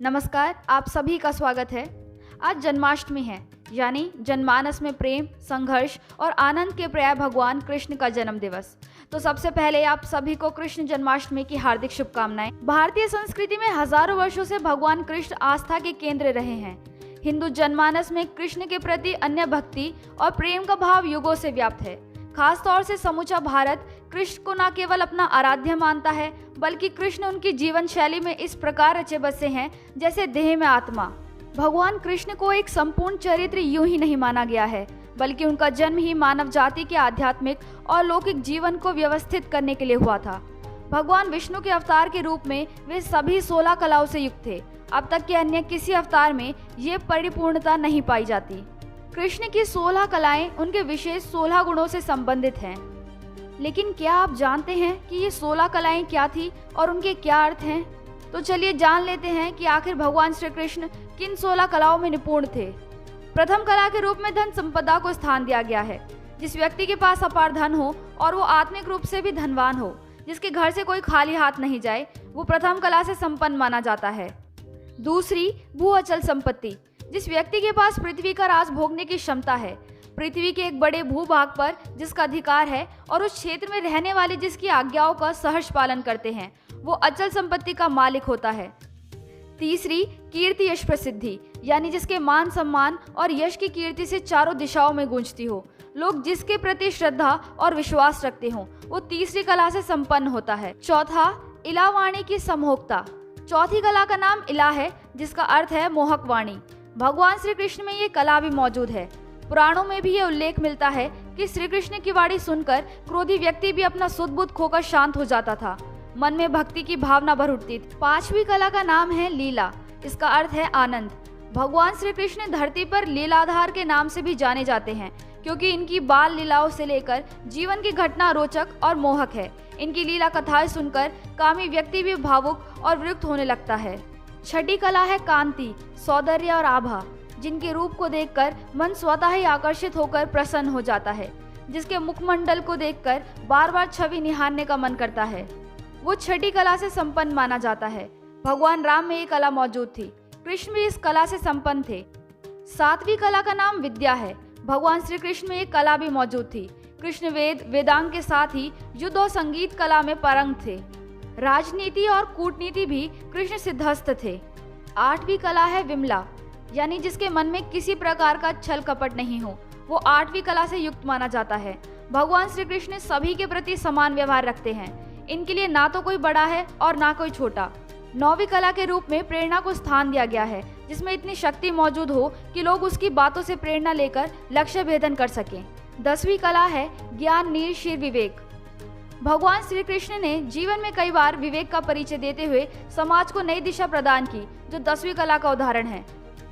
नमस्कार, आप सभी का स्वागत है। आज जन्माष्टमी है, यानी जनमानस में प्रेम, संघर्ष और आनंद के पर्याय भगवान कृष्ण का जन्म दिवस। तो सबसे पहले आप सभी को कृष्ण जन्माष्टमी की हार्दिक शुभकामनाएं। भारतीय संस्कृति में हजारों वर्षों से भगवान कृष्ण आस्था के केंद्र रहे हैं। हिंदू जनमानस में कृष्ण के प्रति अन्य भक्ति और प्रेम का भाव युगों से व्याप्त है। खास तौर से समूचा भारत कृष्ण को न केवल अपना आराध्य मानता है, बल्कि कृष्ण उनकी जीवन शैली में इस प्रकार रचे बसे हैं जैसे देह में आत्मा। भगवान कृष्ण को एक संपूर्ण चरित्र यूं ही नहीं माना गया है, बल्कि उनका जन्म ही मानव जाति के आध्यात्मिक और लौकिक जीवन को व्यवस्थित करने के लिए हुआ था। भगवान विष्णु के अवतार के रूप में वे सभी 16 कलाओं से युक्त थे। अब तक के अन्य किसी अवतार में ये परिपूर्णता नहीं पाई जाती। कृष्ण की 16 कलाएं उनके विशेष 16 गुणों से संबंधित हैं। लेकिन क्या आप जानते हैं कि ये 16 कलाएं क्या थी और उनके क्या अर्थ हैं? तो चलिए जान लेते हैं कि आखिर भगवान श्री कृष्ण किन 16 कलाओं में निपुण थे। प्रथम कला के रूप में धन संपदा को स्थान दिया गया है। जिस व्यक्ति के पास अपार धन हो और वो आत्मिक रूप से भी धनवान हो, जिसके घर से कोई खाली हाथ नहीं जाए, वो प्रथम कला से संपन्न माना जाता है। दूसरी, भू अचल संपत्ति। जिस व्यक्ति के पास पृथ्वी का राज भोगने की क्षमता है, पृथ्वी के एक बड़े भूभाग पर जिसका अधिकार है और उस क्षेत्र में रहने वाले जिसकी आज्ञाओं का सहर्ष पालन करते हैं, वो अचल संपत्ति का मालिक होता है। तीसरी, कीर्ति यश प्रसिद्धि, यानी जिसके मान सम्मान और यश की कीर्ति से चारों दिशाओं में गूंजती हो, लोग जिसके प्रति श्रद्धा और विश्वास रखते हो, वो तीसरी कला से संपन्न होता है। चौथा, इलावाणी की समोक्ता। चौथी कला का नाम इला है, जिसका अर्थ है मोहक वाणी। भगवान श्री कृष्ण में ये कला भी मौजूद है। पुराणों में भी ये उल्लेख मिलता है कि श्री कृष्ण की वाणी सुनकर क्रोधी व्यक्ति भी अपना सुध बुध खोकर शांत हो जाता था, मन में भक्ति की भावना भर उठती थी। पांचवी कला का नाम है लीला। इसका अर्थ है आनंद। भगवान श्री कृष्ण धरती पर लीलाधार के नाम से भी जाने जाते हैं, क्योंकि इनकी बाल लीलाओं से लेकर जीवन की घटना रोचक और मोहक है। इनकी लीला कथाएं सुनकर कामी व्यक्ति भी भावुक और विरक्त होने लगता है। छठी कला है कांति, सौंदर्य और आभा। जिनके रूप को देखकर मन स्वतः ही आकर्षित होकर प्रसन्न हो जाता है, जिसके मुखमंडल को देखकर बार बार छवि निहारने का मन करता है, वो छठी कला से संपन्न माना जाता है। भगवान राम में ये कला मौजूद थी। कृष्ण भी इस कला से संपन्न थे। सातवीं कला का नाम विद्या है। भगवान श्री कृष्ण में ये कला भी मौजूद थी। कृष्ण वेदांग के साथ ही युद्ध और संगीत कला में पारंग थे। राजनीति और कूटनीति भी कृष्ण सिद्धहस्त थे। आठवीं कला है विमला, यानी जिसके मन में किसी प्रकार का छल कपट नहीं हो, वो आठवीं कला से युक्त माना जाता है। भगवान श्री कृष्ण सभी के प्रति समान व्यवहार रखते हैं। इनके लिए ना तो कोई बड़ा है और ना कोई छोटा। नौवीं कला के रूप में प्रेरणा को स्थान दिया गया है, जिसमें इतनी शक्ति मौजूद हो कि लोग उसकी बातों से प्रेरणा लेकर लक्ष्य भेदन कर सकें। 10वीं कला है ज्ञान नीर शीर विवेक। भगवान श्री कृष्ण ने जीवन में कई बार विवेक का परिचय देते हुए समाज को नई दिशा प्रदान की, जो 10वीं कला का उदाहरण है।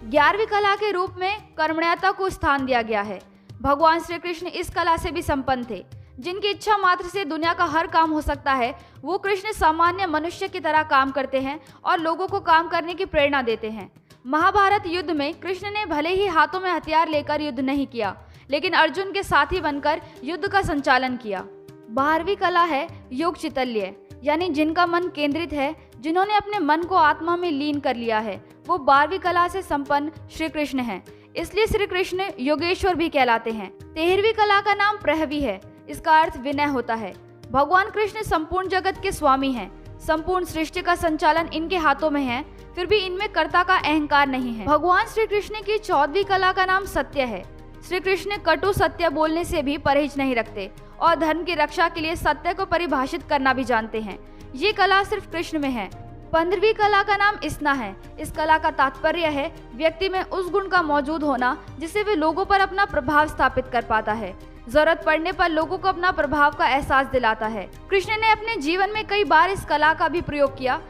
11वीं कला के रूप में कर्मण्यता को स्थान दिया गया है। भगवान श्री कृष्ण इस कला से भी संपन्न थे। जिनकी इच्छा मात्र से दुनिया का हर काम हो सकता है, वो कृष्ण सामान्य मनुष्य की तरह काम करते हैं और लोगों को काम करने की प्रेरणा देते हैं। महाभारत युद्ध में कृष्ण ने भले ही हाथों में हथियार लेकर युद्ध नहीं किया, लेकिन अर्जुन के साथी बनकर युद्ध का संचालन किया। 12वीं कला है योग चितल्य, यानी जिनका मन केंद्रित है, जिन्होंने अपने मन को आत्मा में लीन कर लिया है, वो 12वीं कला से संपन्न श्री कृष्ण हैं। इसलिए श्री कृष्ण योगेश्वर भी कहलाते हैं। 13वीं कला का नाम प्रहवी है। इसका अर्थ विनय होता है। भगवान कृष्ण संपूर्ण जगत के स्वामी हैं। संपूर्ण सृष्टि का संचालन इनके हाथों में है, फिर भी इनमें कर्ता का अहंकार नहीं है। भगवान श्री कृष्ण की 14वीं कला का नाम सत्य है। श्री कृष्ण कटु सत्य बोलने से भी परहेज नहीं रखते और धर्म की रक्षा के लिए सत्य को परिभाषित करना भी जानते हैं। ये कला सिर्फ कृष्ण में है। 15वीं कला का नाम इसना है। इस कला का तात्पर्य है व्यक्ति में उस गुण का मौजूद होना जिससे वे लोगों पर अपना प्रभाव स्थापित कर पाता है, जरूरत पड़ने पर लोगों को अपना प्रभाव का एहसास दिलाता है। कृष्ण ने अपने जीवन में कई बार इस कला का भी प्रयोग किया।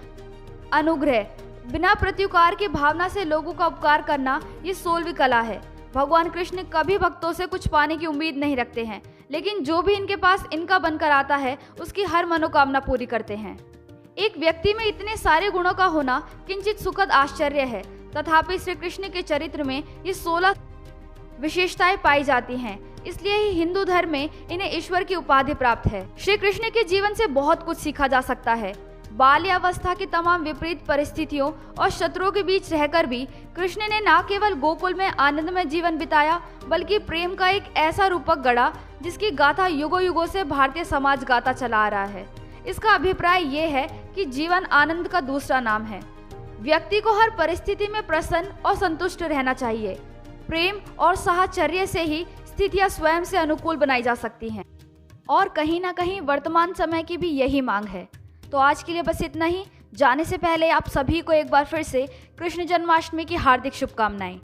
अनुग्रह, बिना प्रत्युकार की भावना से लोगों का उपकार करना, ये 16वीं कला है। भगवान कृष्ण कभी भक्तों से कुछ पाने की उम्मीद नहीं रखते हैं, लेकिन जो भी इनके पास इनका बनकर आता है, उसकी हर मनोकामना पूरी करते हैं। एक व्यक्ति में इतने सारे गुणों का होना किंचित सुखद आश्चर्य है, तथापि श्री कृष्ण के चरित्र में ये 16 विशेषताएं पाई जाती हैं। इसलिए ही हिंदू धर्म में इन्हें ईश्वर की उपाधि प्राप्त है। श्री कृष्ण के जीवन से बहुत कुछ सीखा जा सकता है। बाल्यावस्था की तमाम विपरीत परिस्थितियों और शत्रुओं के बीच रहकर भी कृष्ण ने न केवल गोकुल में आनंदमय जीवन बिताया, बल्कि प्रेम का एक ऐसा रूपक गढ़ा जिसकी गाथा युगों युगों से भारतीय समाज गाता चला आ रहा है। इसका अभिप्राय ये है कि जीवन आनंद का दूसरा नाम है। व्यक्ति को हर परिस्थिति में प्रसन्न और संतुष्ट रहना चाहिए। प्रेम और साहचर्य से ही स्थितियां स्वयं से अनुकूल बनाई जा सकती हैं और कहीं ना कहीं वर्तमान समय की भी यही मांग है। तो आज के लिए बस इतना ही। जाने से पहले आप सभी को एक बार फिर से कृष्ण जन्माष्टमी की हार्दिक शुभकामनाएं।